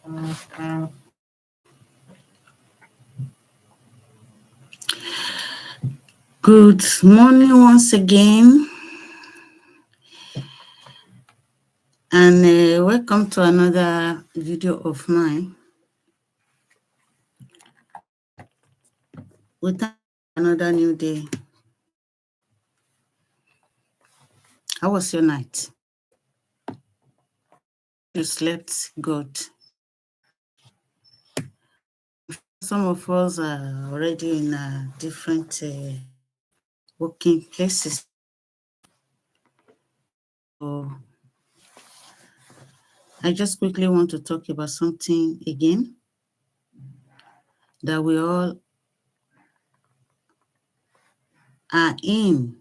Good morning once again, and welcome to another video of mine. We thank another new day. How was your night? You slept good. Some of us are already in different working places. So I just quickly want to talk about something again that we all are in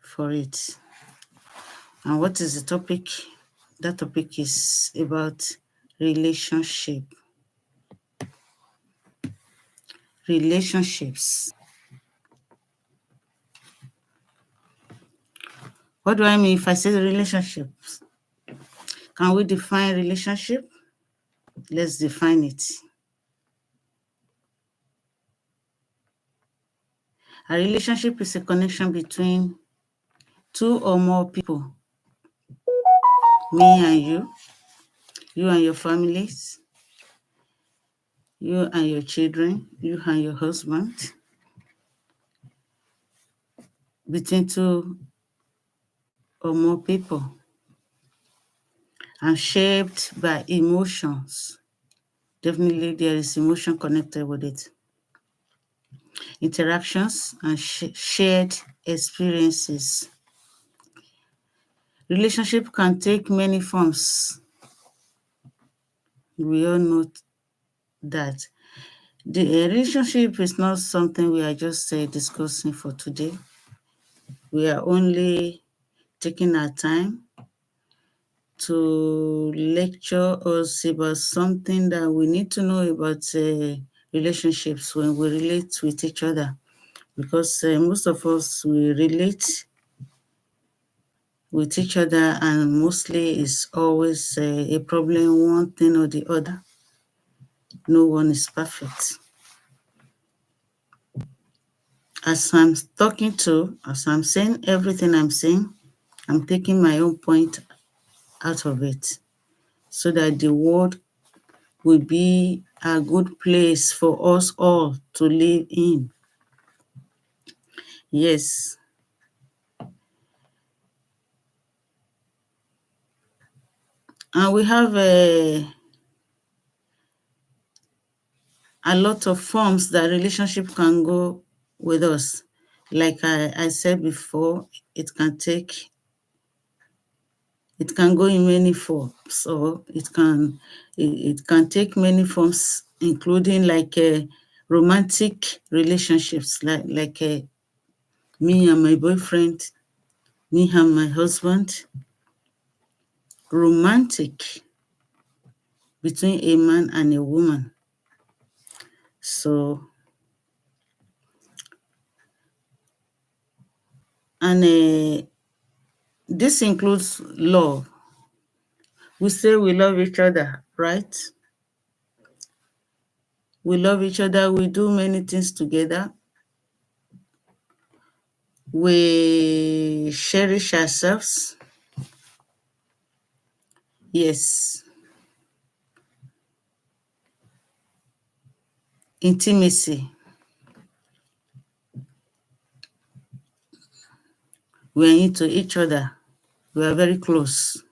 for it. And what is the topic? That topic is about relationship. Relationships. What do I mean if I say relationships? Can we define relationship? Let's define it. A relationship is a connection between two or more people. Me and you and your families, you and your children, you and your husband, between two or more people, and shaped by emotions. Definitely there is emotion connected with it. Interactions and shared experiences. Relationship can take many forms. We all know that. The relationship is not something we are just discussing for today. We are only taking our time to lecture us about something that we need to know about relationships when we relate with each other. Because most of us, we relate with each other, and mostly it's always a problem, one thing or the other. No one is perfect. As I'm as I'm saying everything I'm saying, I'm taking my own point out of it so that the world will be a good place for us all to live in. Yes. And we have a lot of forms that relationship can go with us. Like I said before, it can go in many forms. So it can take many forms, including like romantic relationships, like me and my boyfriend, me and my husband. Romantic between a man and a woman. So, and this includes love. We say we love each other, right? We love each other. We do many things together. We cherish ourselves. Yes. Intimacy. We are into each other. We are very close.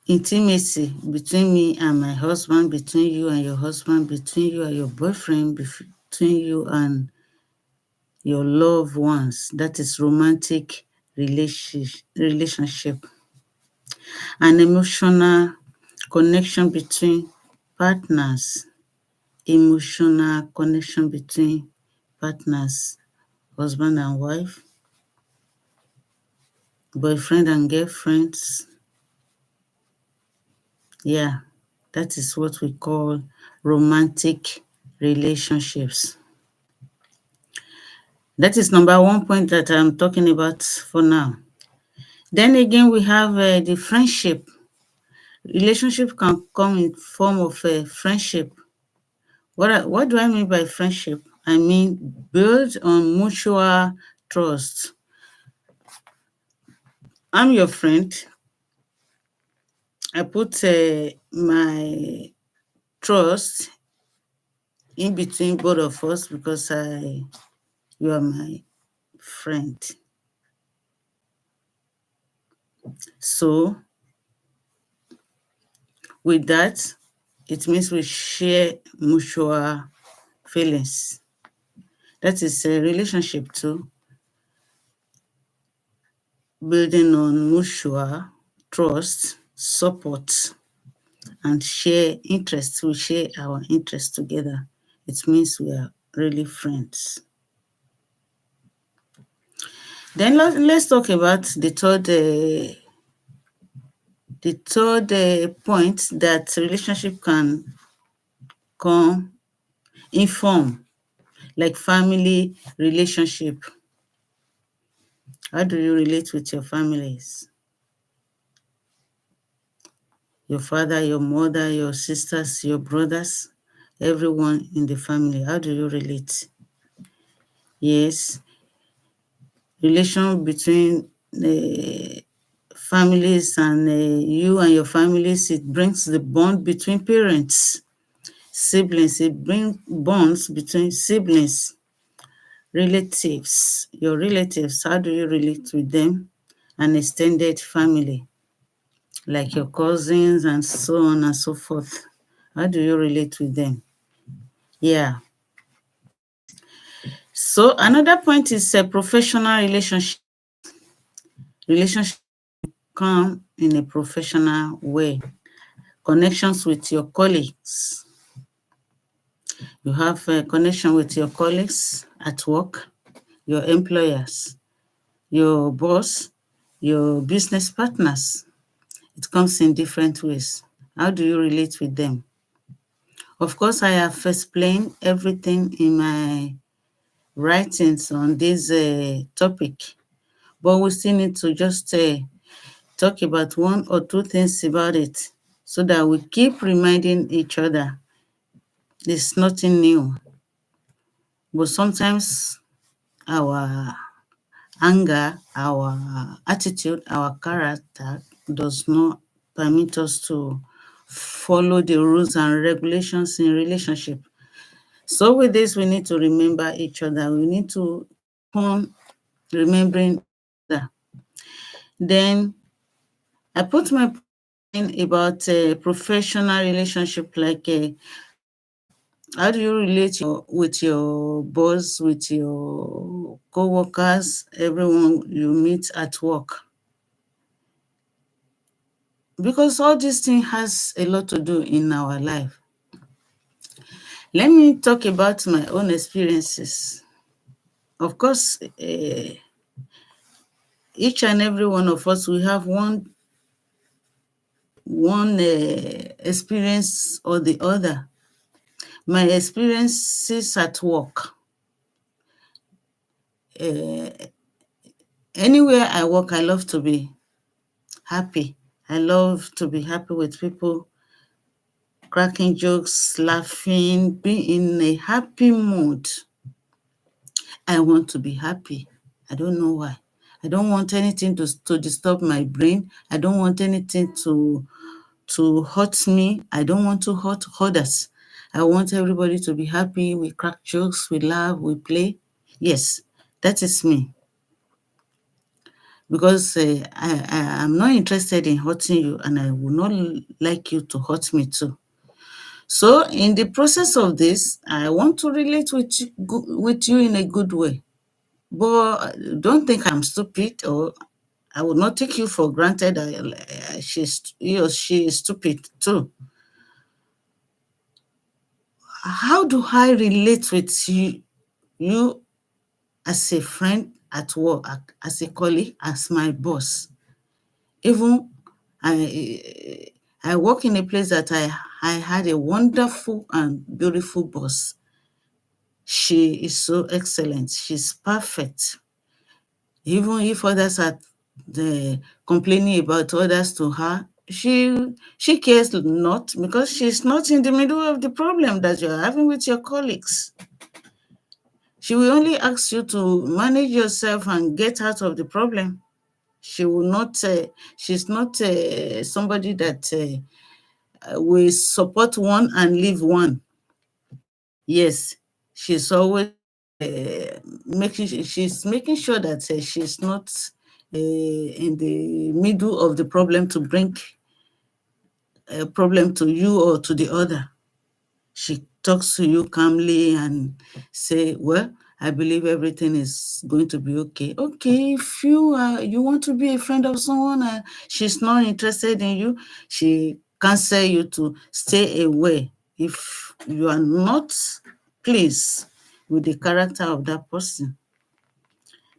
Intimacy between me and my husband, between you and your husband, between you and your boyfriend, between you and your loved ones. That is romantic relationship. An emotional connection between partners. Emotional connection between partners, husband and wife, boyfriend and girlfriends. Yeah, that is what we call romantic relationships. That is number one point that I'm talking about for now. Then again, we have the friendship. Relationship can come in form of friendship. What do I mean by friendship? I mean build on mutual trust. I'm your friend. I put my trust in between both of us because you are my friend. So with that, it means we share mutual feelings. That is a relationship too, building on mutual trust, support, and share interests. We share our interests together. It means we are really friends. Then let's talk about the third point that relationship can come in form, like family relationship. How do you relate with your families? Your father, your mother, your sisters, your brothers, everyone in the family. How do you relate? Yes, relation between families and you and your families, it brings the bond between parents, siblings, it brings bonds between siblings, relatives, your relatives, how do you relate with them? An extended family, like your cousins and so on and so forth. How do you relate with them? Yeah. So another point is a professional relationship. Relationship come in a professional way. Connections with your colleagues. You have a connection with your colleagues at work, your employers, your boss, your business partners. It comes in different ways. How do you relate with them? Of course, I have explained everything in my writings on this topic, but we still need to just talk about one or two things about it so that we keep reminding each other. It's nothing new, but sometimes our anger, our attitude, our character does not permit us to follow the rules and regulations in relationship. So with this, we need to remember each other. We need to keep on remembering that. Then I put my point about a professional relationship, like how do you relate with your boss, with your co-workers, everyone you meet at work? Because all this thing has a lot to do in our life. Let me talk about my own experiences. Of course, each and every one of us, we have one experience or the other. My experiences at work. Anywhere I work, I love to be happy. I love to be happy with people, cracking jokes, laughing, being in a happy mood. I want to be happy. I don't know why. I don't want anything to disturb my brain. I don't want anything to hurt me. I don't want to hurt others. I want everybody to be happy. We crack jokes, we laugh, we play. Yes, that is me. Because I'm not interested in hurting you, and I would not like you to hurt me too. So in the process of this, I want to relate with you in a good way. But don't think I'm stupid, or I would not take you for granted. He or she is stupid too. How do I relate with you as a friend at work, as a colleague, as my boss? Even I work in a place that I had a wonderful and beautiful boss. She is so excellent. She's perfect. Even if others are complaining about others to her, she cares not, because she's not in the middle of the problem that you're having with your colleagues. She will only ask you to manage yourself and get out of the problem. She will not, she's not somebody that will support one and leave one. Yes, she's always she's making sure that she's not in the middle of the problem to bring a problem to you or to the other. She talks to you calmly and say, well, I believe everything is going to be okay. Okay, if you want to be a friend of someone and she's not interested in you, she counsel you to stay away if you are not pleased with the character of that person.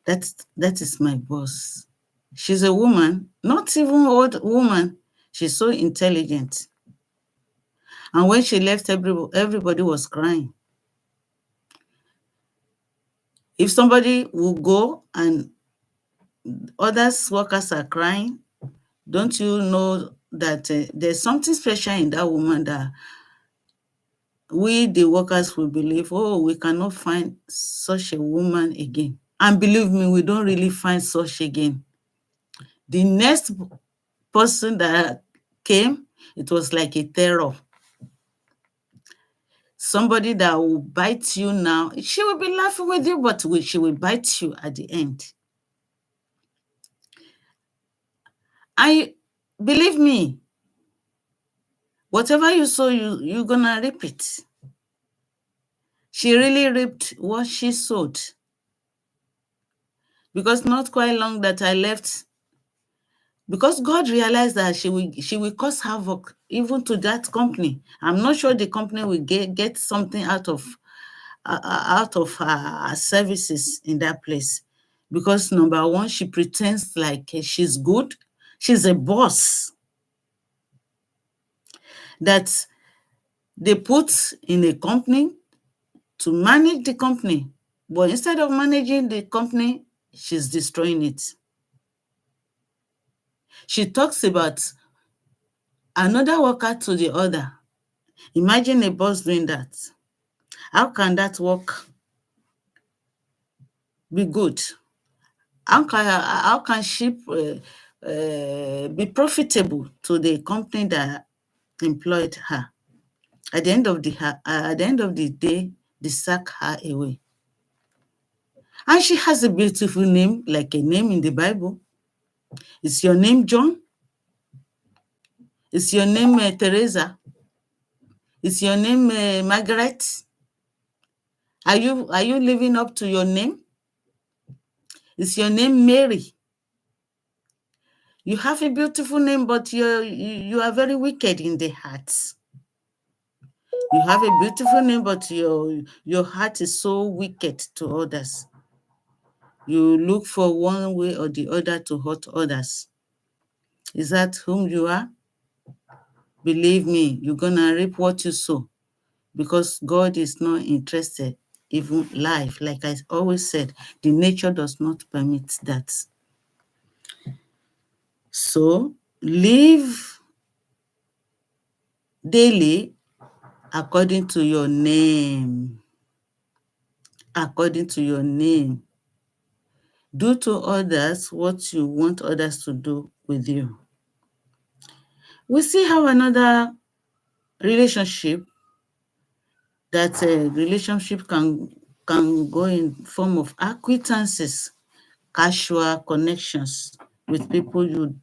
That is my boss. She's a woman, not even old woman. She's so intelligent. And when she left, everybody was crying. If somebody will go and others workers are crying, don't you know that there's something special in that woman that we, the workers, will believe, oh, we cannot find such a woman again. And believe me, we don't really find such again. The next person that came, it was like a terror. Somebody that will bite you now, she will be laughing with you, but she will bite you at the end. I believe me, whatever you sow, you're gonna reap it. She really reaped what she sowed. Because not quite long that I left, because God realized that she will cause havoc even to that company. I'm not sure the company will get something out of her services in that place. Because number one, she pretends like she's good. She's a boss that they put in a company to manage the company. But instead of managing the company, she's destroying it. She talks about another worker to the other. Imagine a boss doing that. How can that work be good? How can she be profitable to the company that employed her? At the end of the day, they sack her away. And she has a beautiful name, like a name in the Bible. Is your name John? Is your name Teresa? Is your name Margaret? Are you living up to your name? Is your name Mary? You have a beautiful name, but you are very wicked in the heart. You have a beautiful name, but your heart is so wicked to others. You look for one way or the other to hurt others. Is that whom you are? Believe me, you're gonna reap what you sow, because God is not interested. Even life, like I always said, the nature does not permit that. So live daily according to your name. According to your name. Do to others what you want others to do with you. We see how another relationship, that relationship can go in form of acquaintances, casual connections with people you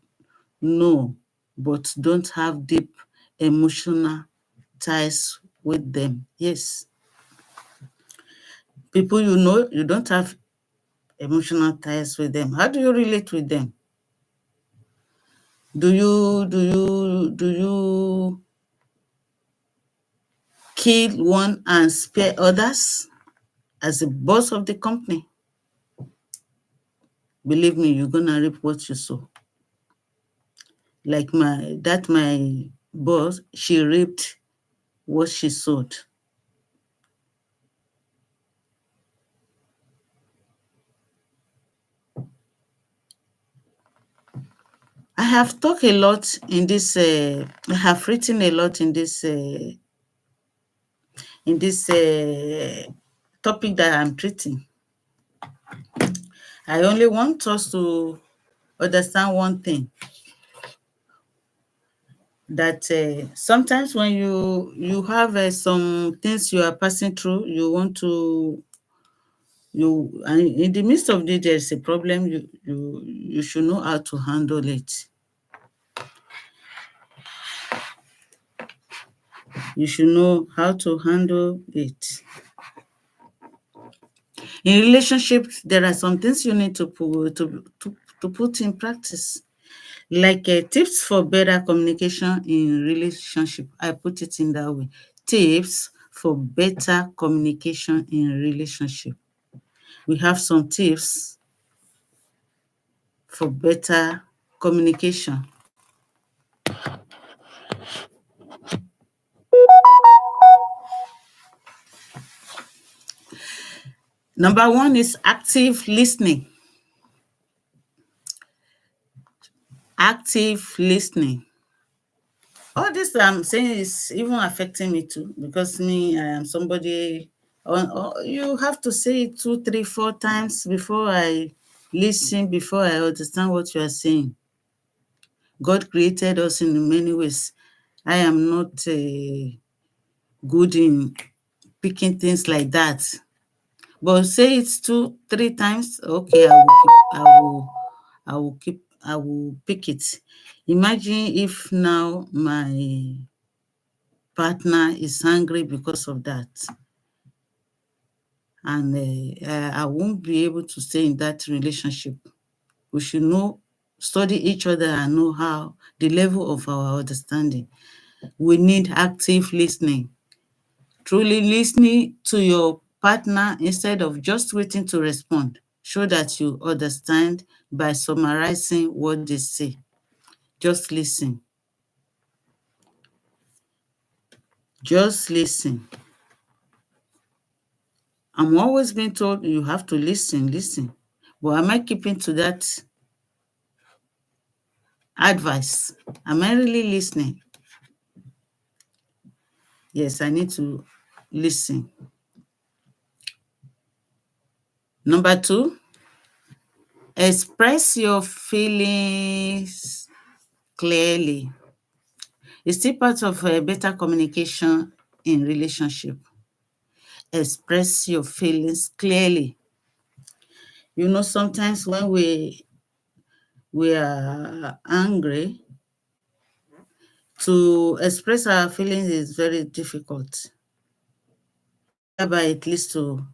know but don't have deep emotional ties with them. Yes. People you know, you don't have emotional ties with them. How do you relate with them? Do you kill one and spare others as the boss of the company? Believe me, you're gonna reap what you sow. Like my boss, she reaped what she sowed. I have talked a lot in this, I have written a lot in this topic that I'm treating. I only want us to understand one thing, that sometimes when you have some things you are passing through, you want to and in the midst of it there's a problem, you should know how to handle it. You should know how to handle it. In relationships, there are some things you need to put in practice, like tips for better communication in relationship. I put it in that way. Tips for better communication in relationship. We have some tips for better communication. Number one is active listening. Active listening. All this I'm saying is even affecting me too, because me, I am somebody. You have to say it 2, 3, 4 times before I listen, before I understand what you are saying. God created us in many ways. I am not good in picking things like that. But say it 2, 3 times, okay, I will pick it. Imagine if now my partner is angry because of that, and I won't be able to stay in that relationship. We should study each other and know how the level of our understanding. We need active listening. Truly listening to your partner instead of just waiting to respond. Show that you understand by summarizing what they say. Just listen. Just listen. I'm always being told you have to listen. But am I keeping to that advice? Am I really listening? Yes, I need to listen. Number two, express your feelings clearly. It's still part of better communication in relationship. Express your feelings clearly. Sometimes when we are angry, to express our feelings is very difficult. Thereby it leads to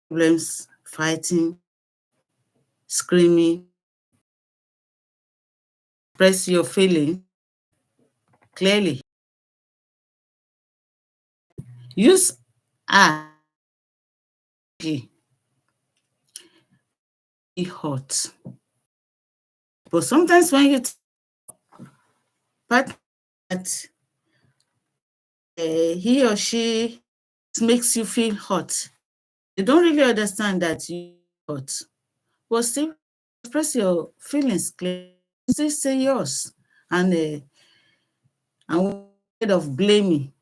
problems, fighting, screaming. Express your feeling clearly. Use I be hot. But sometimes when you part that he or she makes you feel hot, you don't really understand that you hot. But still express your feelings clearly. Still say yours. And instead of blaming,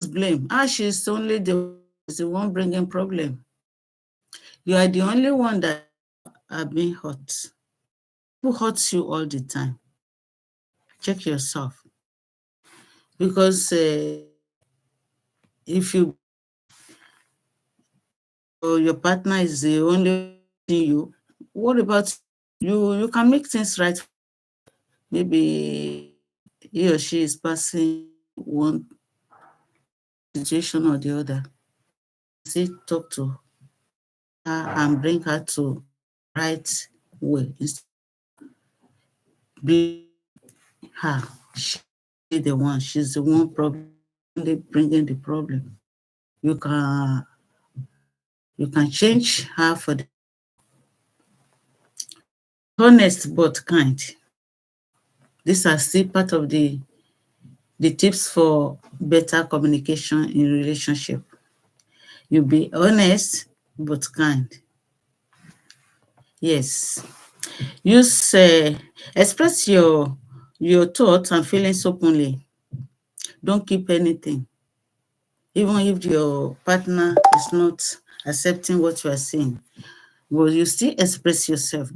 blame. She's only the one bringing problem. You are the only one that are being hurt. Who hurts you all the time? Check yourself. Because if your partner is the only you, what about you? You can make things right. Maybe he or she is passing one situation or the other. Still talk to her and bring her to right way. Blame her. She's the one problem bringing the problem. You can change her for the honest but kind. These are still part of the tips for better communication in relationship. You be honest but kind. Yes. Use express your thoughts and feelings openly. Don't keep anything. Even if your partner is not accepting what you are saying, but you still express yourself.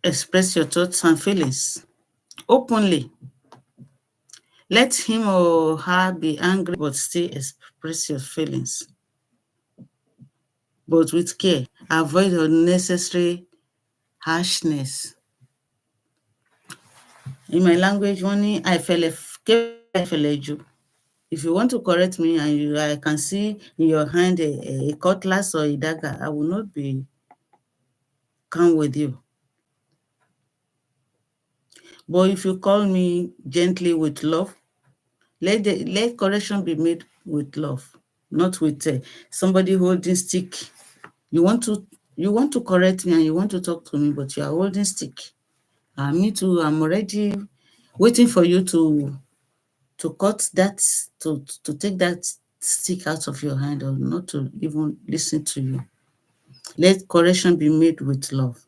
Express your thoughts and feelings openly. Let him or her be angry, but still express your feelings. But with care, avoid unnecessary harshness. In my language, only I feel you. If you want to correct me and I can see in your hand a cutlass or a dagger, I will not be calm with you. But if you call me gently with love, let correction be made with love, not with somebody holding stick. You want to correct me and you want to talk to me, but you are holding stick. Me too. I'm already waiting for you to cut that, to take that stick out of your hand, or not to even listen to you. Let correction be made with love.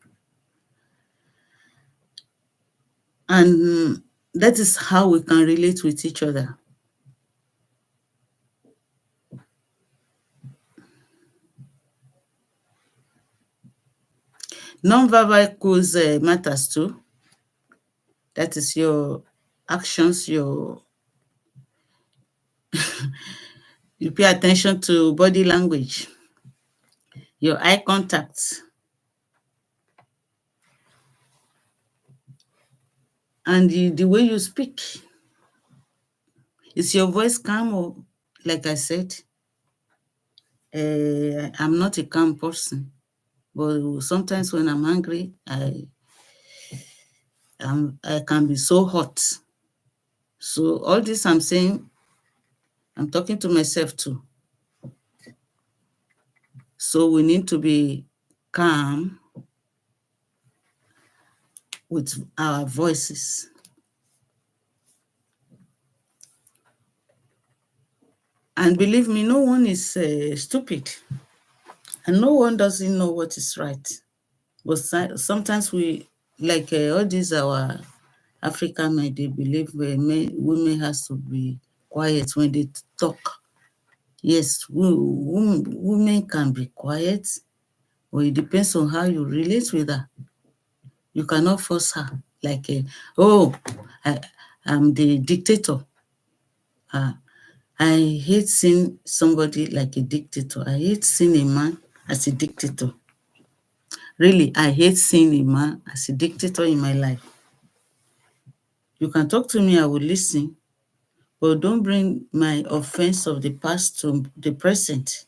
And that is how we can relate with each other. Non-verbal cues matters too. That is your actions, you pay attention to body language, your eye contact, and the way you speak. Is your voice calm, or, like I said, I'm not a calm person, but sometimes when I'm angry, I can be so hot. So all this I'm saying, I'm talking to myself too. So we need to be calm with our voices. And believe me, no one is stupid, and no one doesn't know what is right. But sometimes we, like all these our African men, they believe women has to be quiet when they talk. Yes, women can be quiet, but it depends on how you relate with her. You cannot force her like, oh, I'm the dictator. I hate seeing somebody like a dictator. I hate seeing a man as a dictator. Really, I hate seeing a man as a dictator in my life. You can talk to me, I will listen, but don't bring my offense of the past to the present.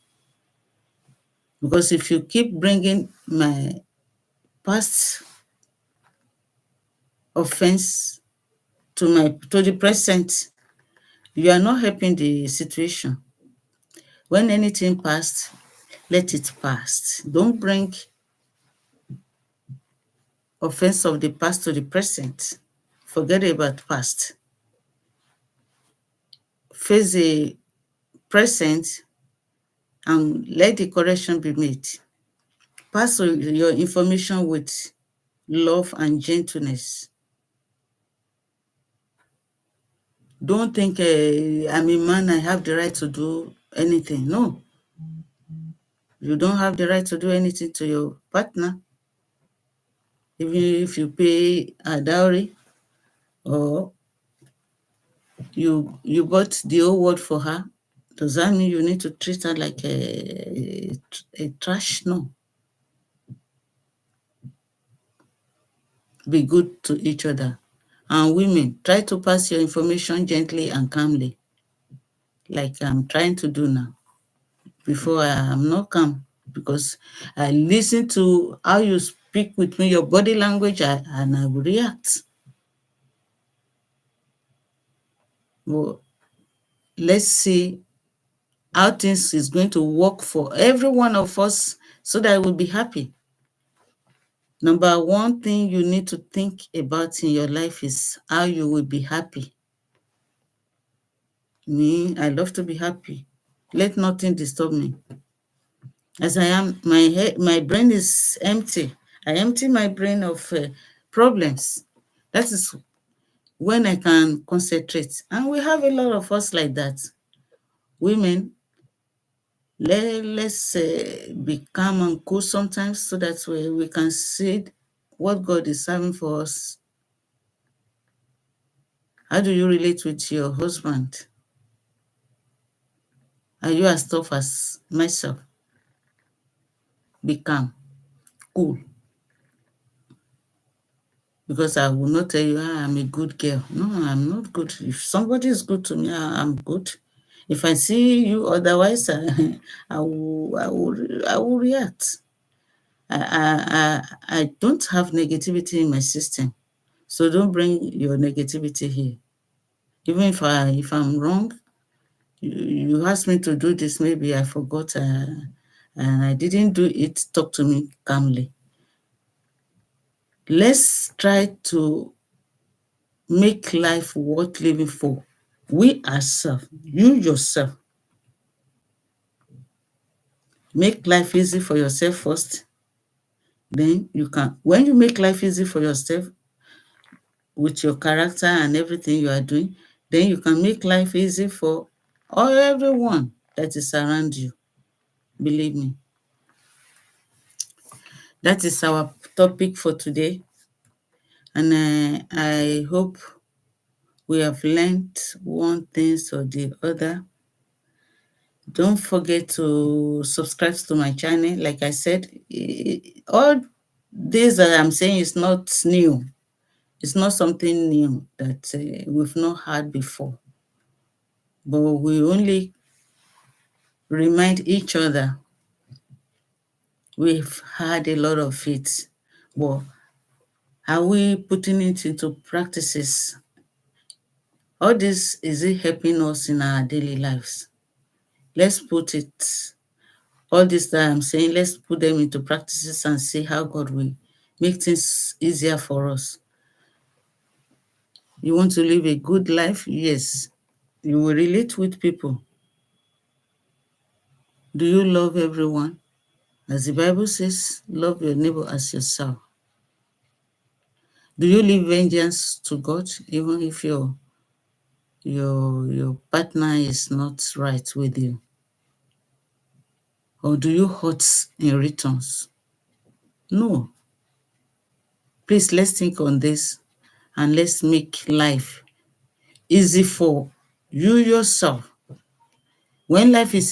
Because if you keep bringing my past offense to the present, you are not helping the situation. When anything passed, let it pass. Don't bring offense of the past to the present. Forget about past. Face the present and let the correction be made. Pass your information with love and gentleness. Don't think I'm a man, I have the right to do anything. No, you don't have the right to do anything to your partner. Even if you pay a dowry, or you bought the whole world for her, does that mean you need to treat her like a trash? No. Be good to each other. And women, try to pass your information gently and calmly, like I'm trying to do now. Before, I am not calm because I listen to how you speak with me, your body language, and I will react. Well, let's see how things is going to work for every one of us so that we'll be happy. Number one thing you need to think about in your life is how you will be happy. Me, I love to be happy. Let nothing disturb me. As I am, my brain is empty. I empty my brain of problems. That is when I can concentrate. And we have a lot of us like that. Women, let's be calm and cool sometimes so that we can see what God is having for us. How do you relate with your husband? Are you as tough as myself? Be calm, cool. Because I will not tell you, I'm a good girl. No, I'm not good. If somebody is good to me, I'm good. If I see you otherwise, I will react. I don't have negativity in my system. So don't bring your negativity here. Even if I'm wrong, you asked me to do this, maybe I forgot and I didn't do it, talk to me calmly. Let's try to make life worth living for. We ourselves, you yourself, make life easy for yourself first. Then you can, when you make life easy for yourself with your character and everything you are doing, then you can make life easy for everyone that is around you. Believe me. That is our topic for today. And I hope we have learned one thing or the other. Don't forget to subscribe to my channel. Like I said, all this that I'm saying is not new. It's not something new that we've not had before. But we only remind each other. We've had a lot of it. But are we putting it into practices? All this, is it helping us in our daily lives? Let's put it, all this that I'm saying, let's put them into practices and see how God will make things easier for us. You want to live a good life? Yes. You will relate with people. Do you love everyone? As the Bible says, love your neighbor as yourself. Do you leave vengeance to God, even if your partner is not right with you? Or do you hurt in returns? No. Please, let's think on this and let's make life easy for you yourself. When life is easy,